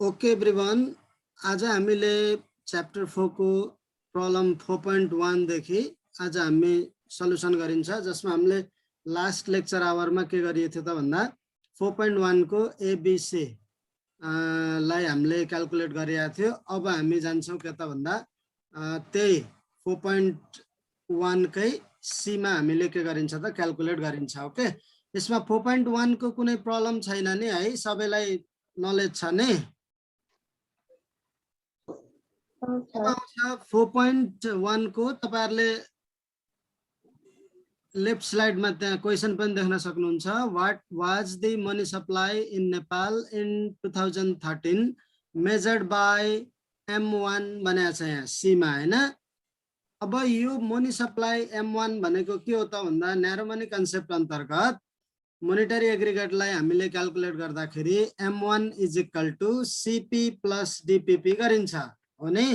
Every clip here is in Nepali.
ओके एभ्रिवान, आज हामीले च्याप्टर 4 को प्रब्लम 4.1 देखि आज हामी सल्युसन गरिन्छ, जसमा हामीले लास्ट लेक्चर आवरमा के गरिएको थियो त भन्दा 4.1 को एबीसी लाई हामीले क्याल्कुलेट गरिएको थियो। अब हामी जान्छौँ के त भन्दा त्यही 4.1 कै सी मा हामीले के गरिन्छ त क्याल्कुलेट गरिन्छ। ओके, यसमा 4.1 को कुनै प्रब्लम छैन नि है, सबैलाई नलेज छ नि? 4.1 को तपाईहरुले लेफ्ट स्लाइड में त्यहाँ क्वेशन पनि देख्न सक्नुहुन्छ। What was the money supply in Nepal in 2013 measured by M1 भनेको छ यहाँ सी मा हैन। अब यो मनी सप्लाई M1 भनेको के हो त भन्दा न्यारो मनी कन्सेप्ट अन्तर्गत मोनेटरी एग्रिगेटलाई हामीले क्याल्कुलेट गर्दाखेरि M1 is equal to CP plus DPP गरिन्छ हो नि।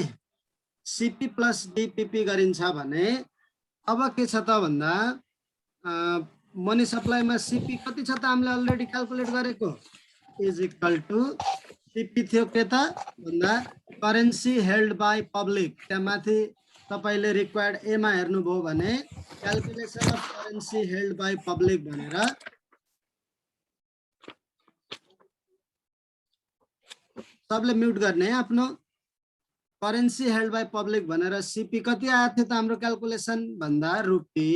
CP प्लस DPP गरिन्छ भने अब के छ त भन्दा मनी सप्लाई में CP कति छ त हामीले अलरेडी क्याल्कुलेट गरेको इज इक्वल टु CP थियो के त भन्दा करेन्सी हेल्ड बाय पब्लिक। त्यहाँ माथि तपाईले रिक्वायर्ड ए मा हेर्नुभयो भने calculation of currency held by public भनेर सबले म्युट गर्ने है आफ्नो। करेन्सी हेल्ड बाय पब्लिक भनेर CP कति आएको थियो त हाम्रो क्याल्कुलेसन भन्दा रुपी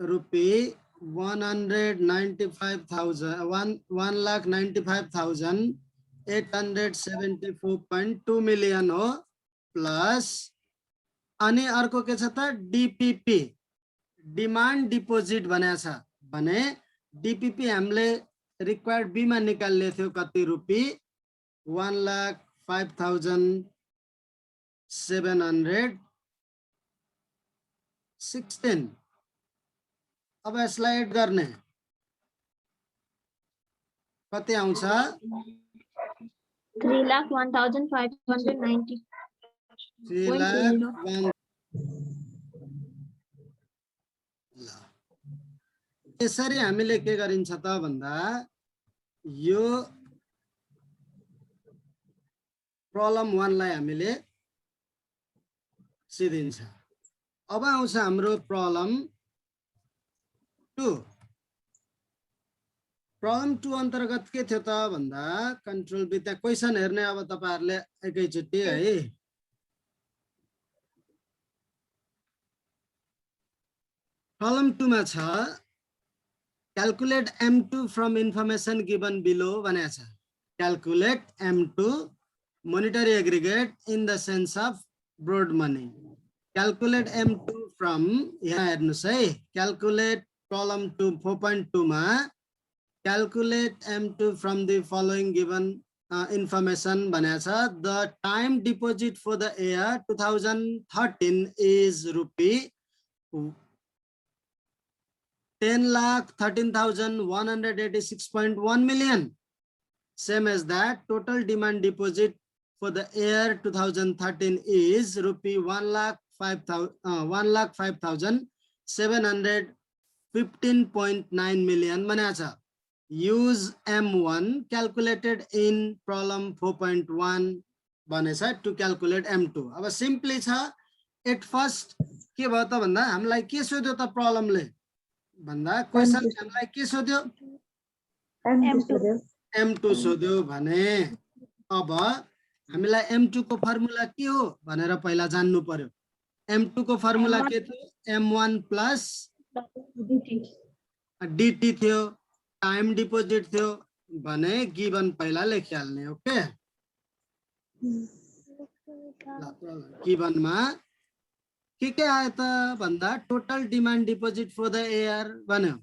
1,95,874.2 मिलियन हो प्लस अनि अर्को के छ त DPP डिमान्ड डिपोजिट भनेको छ भने DPP हामीले रिक्वायर्ड बी मा निकाल्ने थियो कति रुपी 1,05,716। अब यसलाई एड गर्ने कति आउँछ 3,01,590। 3,01,000। यसरी हामीले के गरिन्छ त भन्दा यो प्रब्लम 1 लाई हामीले सिधिन्छ। अब आउँछ हाम्रो प्रब्लम 2। प्रब्लम 2 अन्तर्गत के थियो त भन्दा कन्ट्रोल बी, त्यहाँ क्वेशन हेर्ने अब तपाईहरुले एकैचोटी है। प्रब्लम 2 मा छ calculate M2 from information given below भनेको छ। Calculate M2 monetary aggregate in the sense of broad money. Calculate M2 from यहाँ हेर्नुस् है, calculate problem 2 4.2 मा calculate M2 from the following given information भनेको छ। The time deposit for the year 2013 is rupee 10,13,186.1 million. Same as that, total demand deposit for the year 2013 is rupee 1,05,715.9 million भनेको छ। Use M1 calculated in problem 4.1 भनेछ to calculate M2। अब सिम्पली छ एट फर्स्ट के भयो त भन्दा हामीलाई के सोध्यो त प्रब्लमले भन्दा क्वेशन हामीलाई के सोध्यो M2 सोध्यो भने अब हामीलाई M2 को फर्मुला के हो भनेर पहिला जान्नु पर्यो। M2 को फर्मुला के थियो M1 प्लस DT थियो, टाइम डिपोजिट थियो भने गिवन पहिला लेखिहाल्ने। ओके, गिवन मा के आयो त भन्दा total demand deposit for the year भन्यो।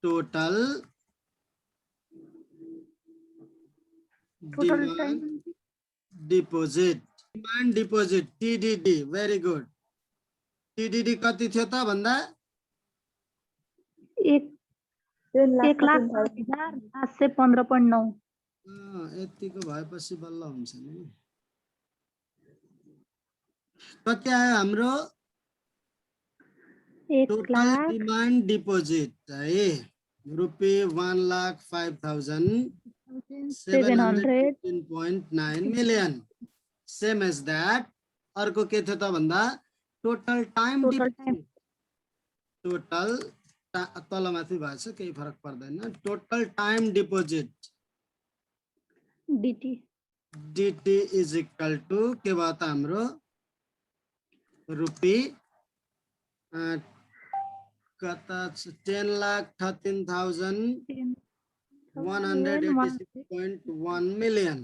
Total deposit demand deposit TDD, very good. TDD कति थियो त भन्दा 1,05,715.9। यतिको भएपछि बल्ल हुन्छ नि। कति आयो हाम्रो एक टोटल लाख डिमान्ड डिपोजिट है ₹700 ₹5,715.9 million. Same as that. अर्को के थियो त भन्दा total time total time deposit total तलमाथि भएछ केही फरक पर्दैन total time deposit DT DT is equal to के भयो त हाम्रो रुपी कता 10,13,186.1 million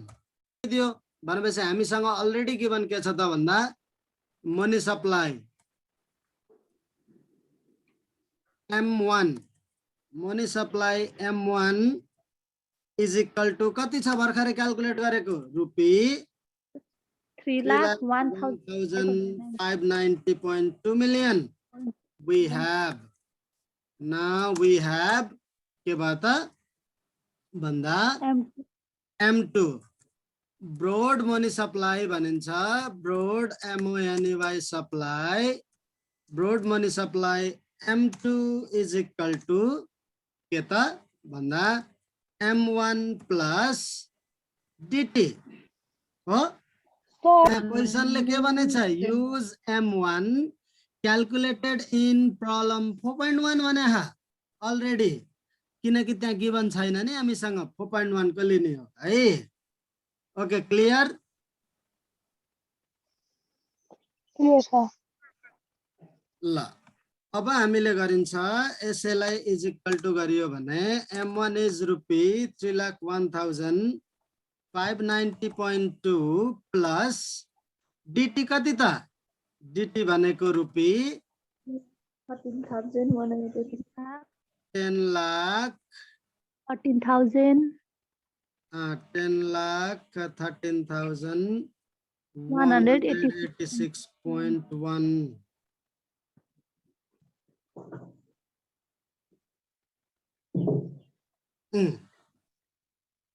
दियो भनेपछि हामीसँग अलरेडी गिवन के छ त भन्दा money supply M1 money supply M1 is equal to कति छ भर्खरै क्याल्कुलेट गरेको रुपी 3,01,590.2 million. We have now we have के भयो त भन्दा M2 ब्रोड मनी सप्लाई भनिन्छ broad MONEY supply broad money supply M2 is equal to के त भन्दा M1 प्लस DT हो क्वेशनले के भनेछ use M1 calculated in problem 4.1 भने अलरेडी किनकि त्यहाँ गिवन छैन नि हामीसँग 4.1 को लिने हो है ओके क्लियर ल अब हामीले गरिन्छ यसैलाई इज इक्वल टु गरियो भने M1 is rupee 3,01,590.2 plus DT कति त DT भनेको रुपी 10 लाख 13,186.1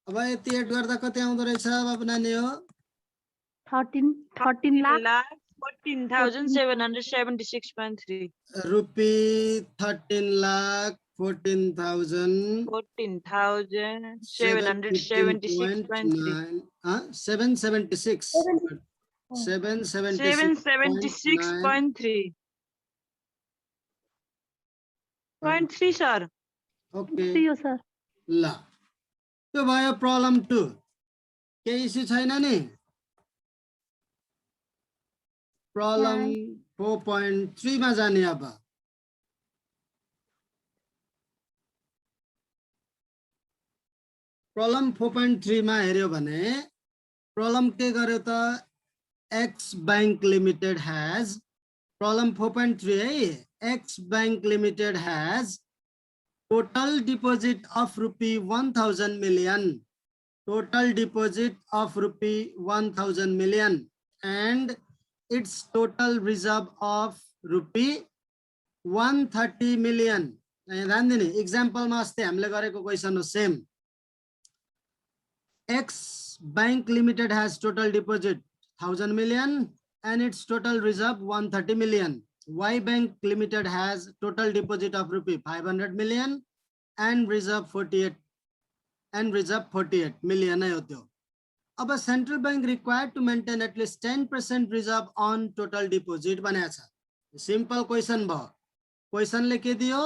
अब यति एड गर्दा कति आउँदो रहेछ बाबु नानी हो 13 लाख 14,776.3 रुपी 13,14,000 14,776.3 776 776.3 0.3 sir. ओके थियो सर ल त्यो भयो प्रब्लम 2 केही इस्यु छैन नि प्रब्लम 4.3 मा जाने अब प्रब्लम 4.3 मा हेर्यो भने प्रब्लम के गर्यो त x bank limited has problem 4.3 है x bank limited has total deposit of rupee 1,000 million total deposit of rupee 1,000 million and its total reserve of rupee 130 million ध्यान दिने एक्जाम्पल मा अस्ति हामीले गरेको क्वेशन हो same X bank limited has total deposit 1,000 million and its total reserve 130 million. Y bank limited has total deposit of rupee 500 million and reserve 48 million है होत्यो अब central bank required to maintain at least 10% reserve on total deposit बनाया छ सिंपल क्वेशन भयो क्वेशनले के दियो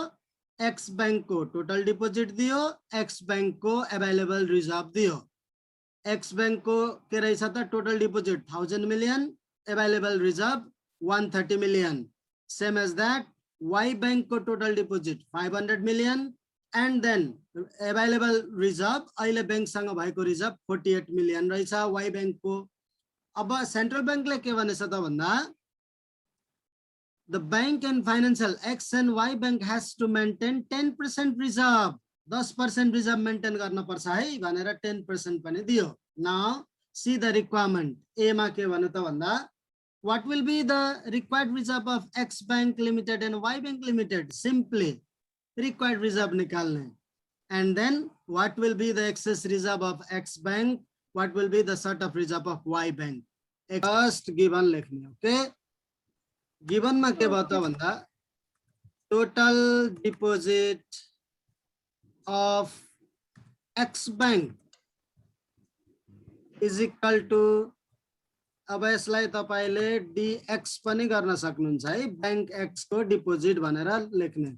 X बैंक को टोटल डिपोजिट दियो X बैंक को अवेलेबल रिजर्भ दियो X बैंक को के रहेछ त total deposit 1,000 million available reserve 130 million same as that Y bank को total deposit 500 million and then available reserve अहिले बैंक सँग भएको रिजर्भ 48 million रहेछ Y bank को अब सेन्ट्रल बैंकले के भनेछ त भन्दा the bank and financial X and Y bank has to maintain 10% reserve 10% reserve maintain गर्न पर्छ है भनेर 10% पनि दियो now see the requirement A मा के भन्नु त भन्दा what will be the required reserve of X bank limited and Y bank limited simply required reserve nikalne and then what will be the excess reserve of X bank what will be the sort of reserve of Y bank first given लेख्ने okay given मा के भयो त भन्दा total deposit of X bank is equal to, अब यसलाई तपाईले dx पनि गर्न सक्नुहुन्छ है, बैंक x को डिपोजिट भनेर लेख्ने,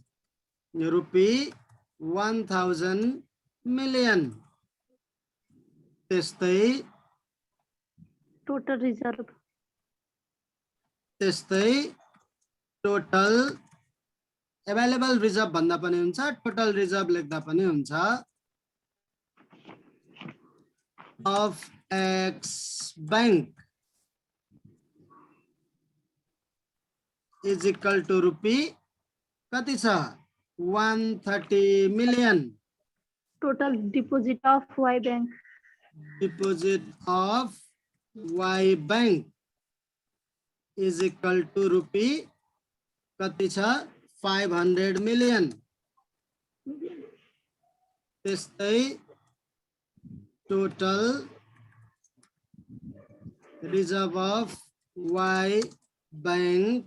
रुपी 1000 मिलियन। त्यस्तै total reserve total available reserve भन्दा पनि हुन्छ, टोटल रिजर्भ लेख्दा पनि हुन्छ, of X bank is equal to rupee कति छ, 130 million. Total deposit of Y bank deposit of Y bank is equal to rupee कति छ, 500 मिलियन। त्यस्तै total reserve of Y bank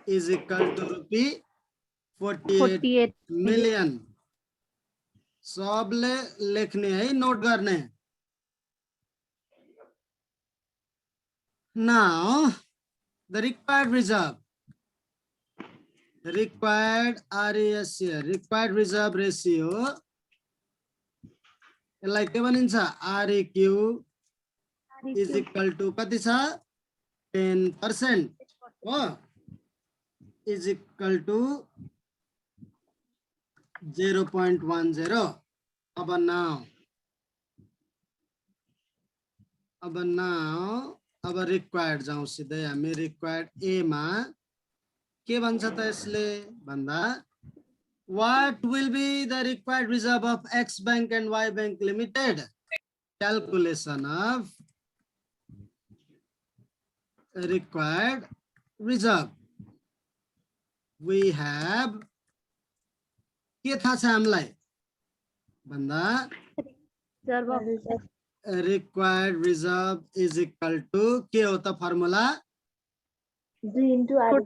is equal to rupee 48 million. सबले लेख्ने है, नोट गर्ने। Now the required reserve, required RESC, required reserve ratio, यसलाई के भनिन्छ, REQ is equal to कति छ, 10% हो, is equal to 0.10। अब now अब रिक्वायर्ड जाउँ सिधै हामी। रिक्वायर्ड ए मा के भन्छ त यसले भन्दा, what will be the required reserve of X bank and Y bank limited? Calculation of required reserve. We have के थाहा छ हामीलाई भन्दा, required reserve is equal to के हो त formula, D into R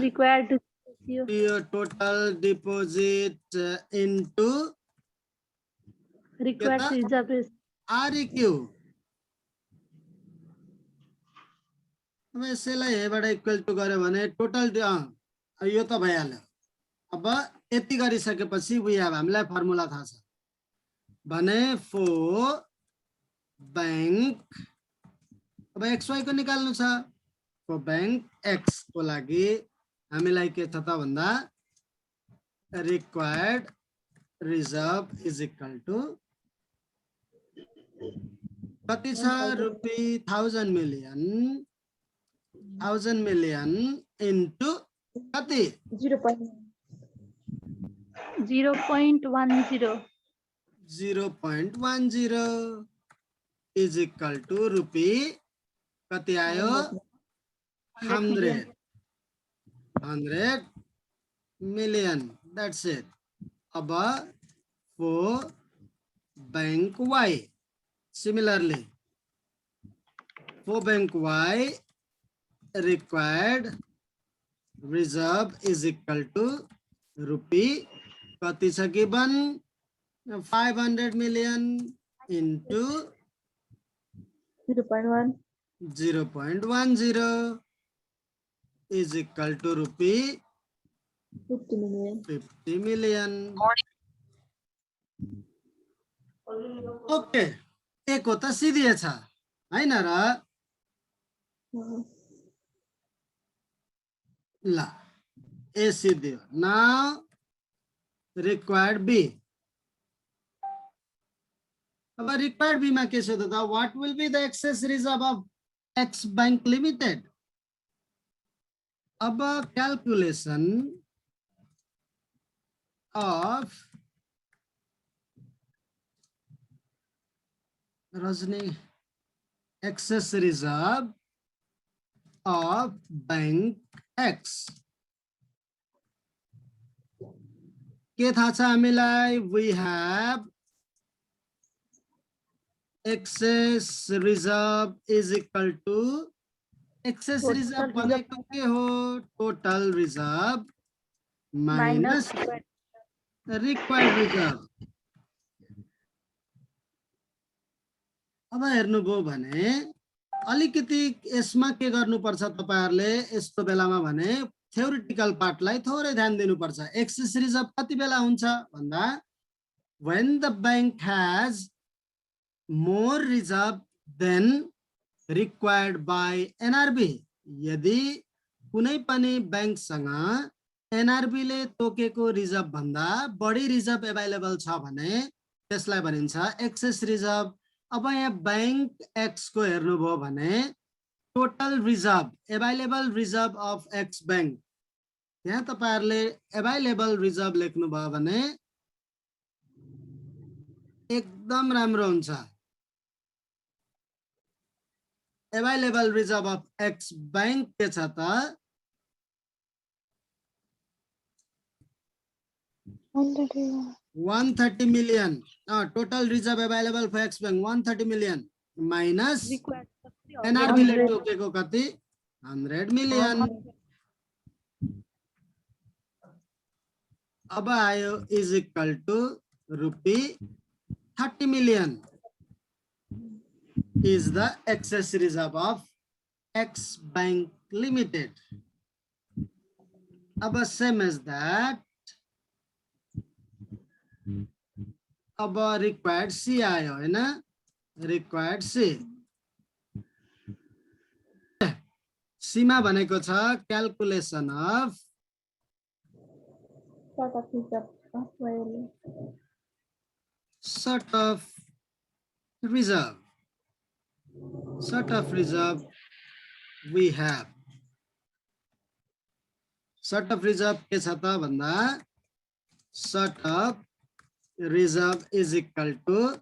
required total deposit into required reserve REQ। अब यसैलाई यहीबाट इक्वल टु गर्यो भने टोटल यो त भइहाल्यो। अब यति गरिसकेपछि we have, हामीलाई फर्मुला थाहा छ भने for बैंक, अब XY को निकाल्नु छ, for बैंक X को लागि हामीलाई के छ त भन्दा, required reserve is equal to कति छ, रुपी 1000 मिलियन, 1000 मिलियन इन्टु कति, 0.10 is equal to रुपी कति आयो, 100 million। That's it। अब for bank Y, similarly for bank Y, required reserve is equal to rupee कति छ given, 500 million into 0.10 is equal to rupee 50 million। Okay, एक हो त सिधिए छ हैन र, ल ए सिधियो। नाउ रिक्वायर्ड बी, अब रिक्वायर्ड बी मा के छ त, what will be the excess reserve of X bank limited. अब calculation of Rajni excess reserve of bank X के थाहा छ हामीलाई, we have excess reserve is equal to excess Total reserve reserve भनेको के हो? Total reserve minus minus required reserve. अब हेर्नुभयो भने अलिकति यसमा के गर्नुपर्छ तपाईहरुले यस्तो बेलामा भने थ्योरिटिकल पार्टलाई थोरै ध्यान दिनुपर्छ। एक्सेस रिजर्भ कति बेला हुन्छ भन्दा when the bank has more reserve than required by NRB, यदि कुनै पनि बैंकसँग एनआरबी ले तोकेको रिजर्भ भन्दा बढी रिजर्भ अवेलेबल छ भने त्यसलाई भनिन्छ एक्सेस रिजर्भ। अब यहाँ बैंक एक्स को हेर्नुभयो भने total reserve available reserve of X bank, यहाँ तपाईहरुले अवेलेबल रिजर्भ लेख्नुभयो भने एकदम राम्रो हुन्छ। Available reserve of X bank के छ त 130 million। Total reserve available for X bank 130 million minus required NRB ले तोकेको कति 100 million। अब आयो is equal to rupee 30 million is the excess reserve of X Bank Limited. अब same as that, अब required C आयो है ना, required C। C मा भनेको छ calculation of sort of reserve। Sort of reserve we have। Sort of reserve के छ त भन्दा sort of reserve is equal to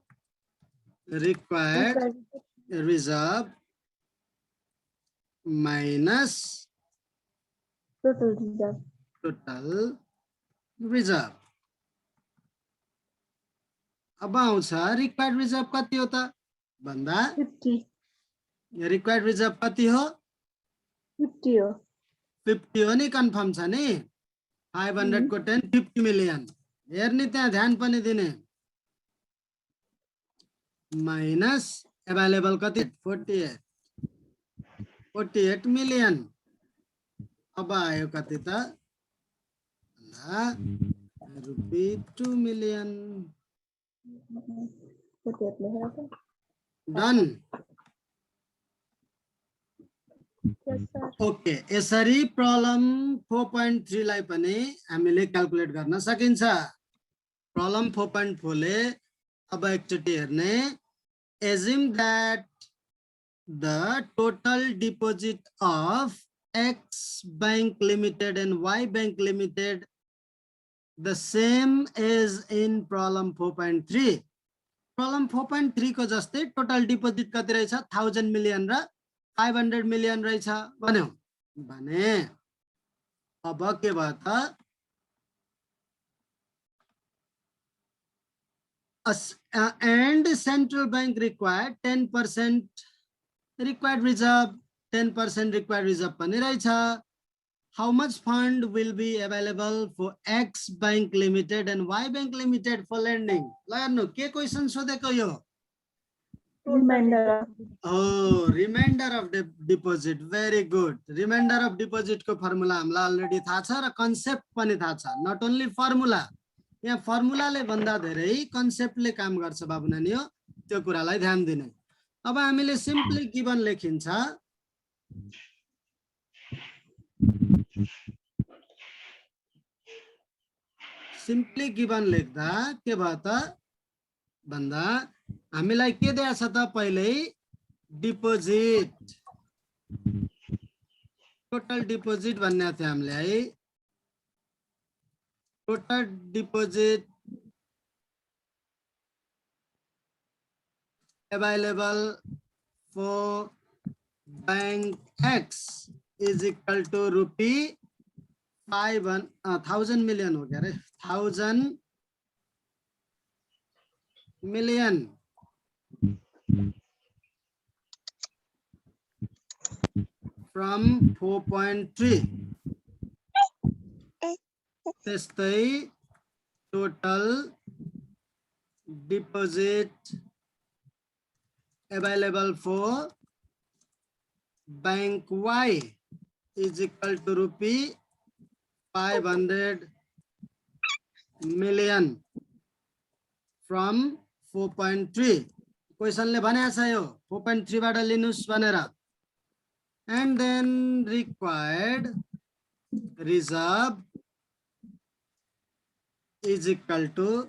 required reserve minus total reserve। total reserve। अब आउँछ required reserve कति हो त भन्दा 50। required reserve कति हो 50 हो। 50 हो नि, कन्फर्म छ नि। 500 को 10 50 million हेर्ने, त्यहाँ ध्यान पनि दिने। माइनस अवेलेबल कति 48 million। अब आयो कति त रुपी 2 million। डन। ओके, यसरी प्रब्लम 4.3 लाई पनि हामीले क्याल्कुलेट गर्न सकिन्छ। प्रब्लम 4.4 ले अब एकचोटी हेर्ने, assume that the total deposit of X Bank Limited and Y Bank Limited the same as in problem 4.3। Problem 4.3 को जस्तै टोटल डिपोजिट कति रहेछ 1000 million र 500 million रहेछ भन्यो भने अब के भयो त and central bank required 10% required reserve, 10% required reserve पनि रहेछ। How much fund will be available for X Bank Limited and Y Bank Limited for lending? ल हेर्नु के क्वेशन सोधेको यो? Remainder। Oh, remainder of the deposit। Very good। Remainder of deposit को फर्मुला हामीलाई अलरेडी थाहा छ र कन्सेप्ट पनि थाहा छ। नट ओन्ली फर्मुला, यहाँ फर्मुलाले भन्दा धेरै कन्सेप्टले काम गर्छ बाबु नानी हो, त्यो कुरालाई ध्यान दिने। अब हामीले सिम्पली गिवन लेखिन्छ, सिम्पली गिवन लेख्दा के भयो त भन्दा हामीलाई के दिएको छ त पहिल्यै डिपोजिट, टोटल डिपोजिट भन्ने थियो हामीले है। Total deposit available for bank X is equal to rupee 1000 million हो गया रे, 1000 million। from 4.3 त्यस्तै total deposit available for bank Y is equal to rupee 500 million from 4.3 क्वेशनले भनेको छ यो 4.3 बाट लिनुस् भनेर and then required reserve is equal to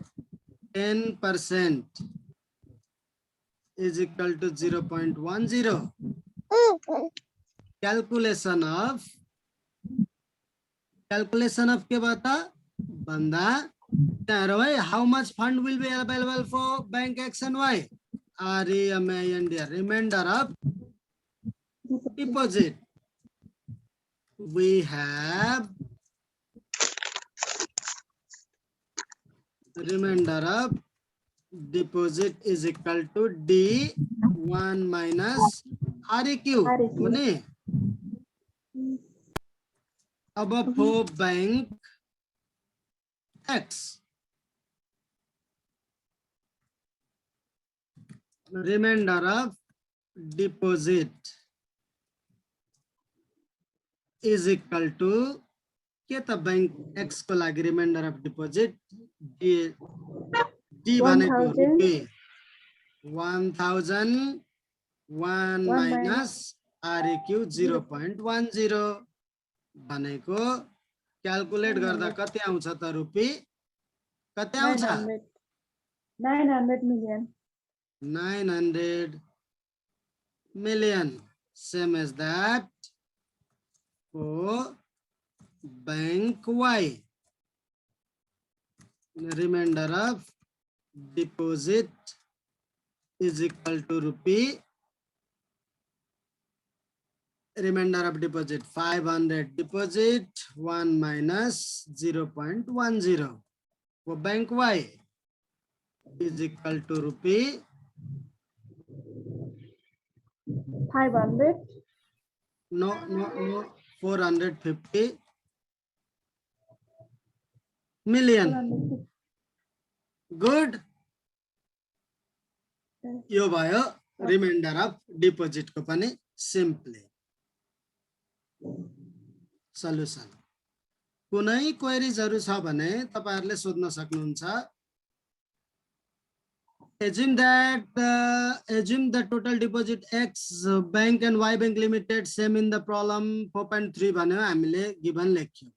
10% is equal to 0.10 calculation of के बता बंदा how much fund will be available for bank X and Y remainder of deposit we have remainder of deposit is equal to D1 minus REQ भने अब for bank X remainder of deposit is equal to के त बैंक X को लागि remainder of deposit D भनेको रुपैयाँ 1000 1 minus REQ 0.10 भनेको क्याल्कुलेट गर्दा कति आउँछ त रुपैयाँ कति आउँछ 900 million 900 million same as that for bank Y remainder of deposit is equal to rupee remainder of deposit 500 deposit 1 minus 0.10 for bank Y is equal to rupee 500 no 450 million 450. good यो भयो रिमाइन्डर अफ डिपोजिट को पनि सिम्पली सल्युसन कुनै क्वेरीजहरु छ भने तपाईहरुले सोध्न सक्नुहुन्छ assume the total deposit X bank and Y bank limited same in the problem 4.3 भन्यो हामीले given लेख्यौ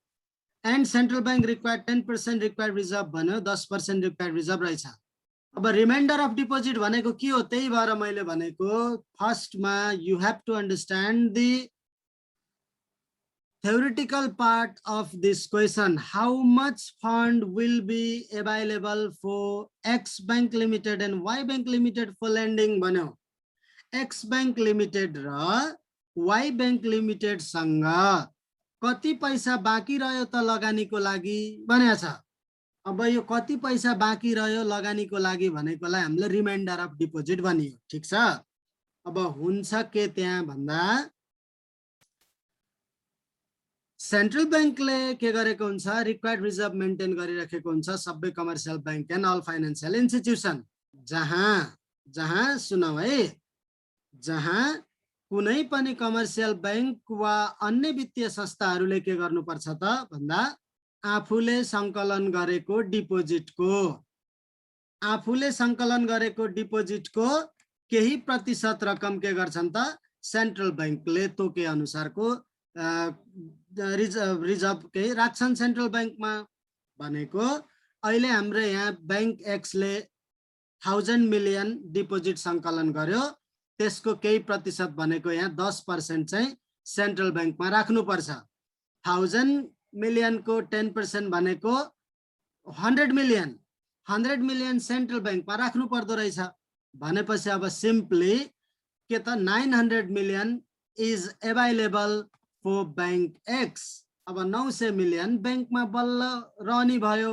and central bank required 10% required reserve भन्यो 10% required reserve रहेछ अब रिमाइन्डर अफ डिपोजिट भनेको के हो त्यही भएर मैले भनेको फर्स्टमा you have to understand the theoretical part of this question how much fund will be available for X bank limited and Y bank limited for lending भन्यो X bank limited र Y bank limited सँग कति पैसा बाँकी रह्यो त लगानीको लागि भनेको छ अब यो कति पैसा बाँकी रह्यो लगानीको लागि भनेकोलाई हामीले रिमाइन्डर अफ डिपोजिट भनियो ठीक छ अब हुन्छ के त्यहाँ भन्दा सेन्ट्रल बैंकले के गरेको हुन्छ रिक्वायर्ड रिजर्भ मेन्टेन गरिराखेको हुन्छ सबै commercial bank and all financial institution जहाँ सुनौ है जहाँ कुनै पनि कमर्शियल बैंक वा अन्य वित्तीय संस्थाहरूले के गर्नुपर्छ त भन्दा आफूले संकलन गरेको डिपोजिटको केही प्रतिशत रकम के गर्छन् त सेन्ट्रल बैंकले तोके अनुसारको रिजर्भ के राख्छन् सेन्ट्रल बैंकमा भनेको अहिले हाम्रो यहाँ बैंक एक्स ले 1000 मिलियन डिपोजिट संकलन गर्यो त्यसको केही प्रतिशत भनेको यहाँ 10% चाहिँ सेन्ट्रल बैंकमा राख्नु पर्छ 1000 मिलियन को 10% भनेको 100 मिलियन सेन्ट्रल बैंकमा राख्नु पर्दो रहेछ भनेपछि अब सिम्पली के त 900 million is available for bank X अब 900 मिलियन बैंकमा बल्ल रहने भयो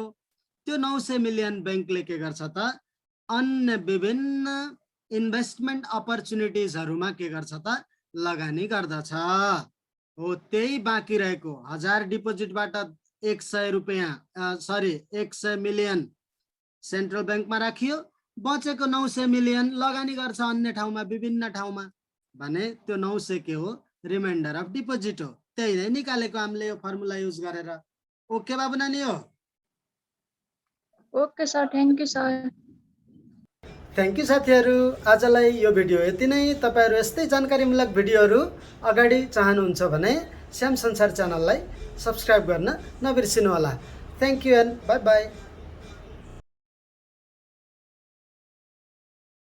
त्यो 900 मिलियन बैंकले के गर्छ त अन्य विभिन्न इन्भेस्टमेन्ट अपर्चुनिटिजहरुमा के गर्छ त लगानी गर्दछ हो त्यही बाँकी रहेको 1000 डिपोजिटबाट 100 रुपैयाँ 100 मिलियन सेन्ट्रल ब्याङ्कमा राखियो, बचेको 900 मिलियन लगानी गर्छ अन्य ठाउँमा विभिन्न ठाउँमा भने त्यो 900 के हो रिमाइन्डर अफ डिपोजिट हो। त्यही नै निकालेको हामीले यो फर्मुला युज गरेर। ओके बाबु नानी हो। Okay sir, thank you sir. Thank you साथीहरू, आजलाई यो भिडियो यति नै। तपाईँहरू यस्तै जानकारीमूलक भिडियोहरू अगाडि चाहनुहुन्छ भने श्याम संसार च्यानललाई सब्स्क्राइब गर्न नबिर्सिनुहोला। Thank you and bye by.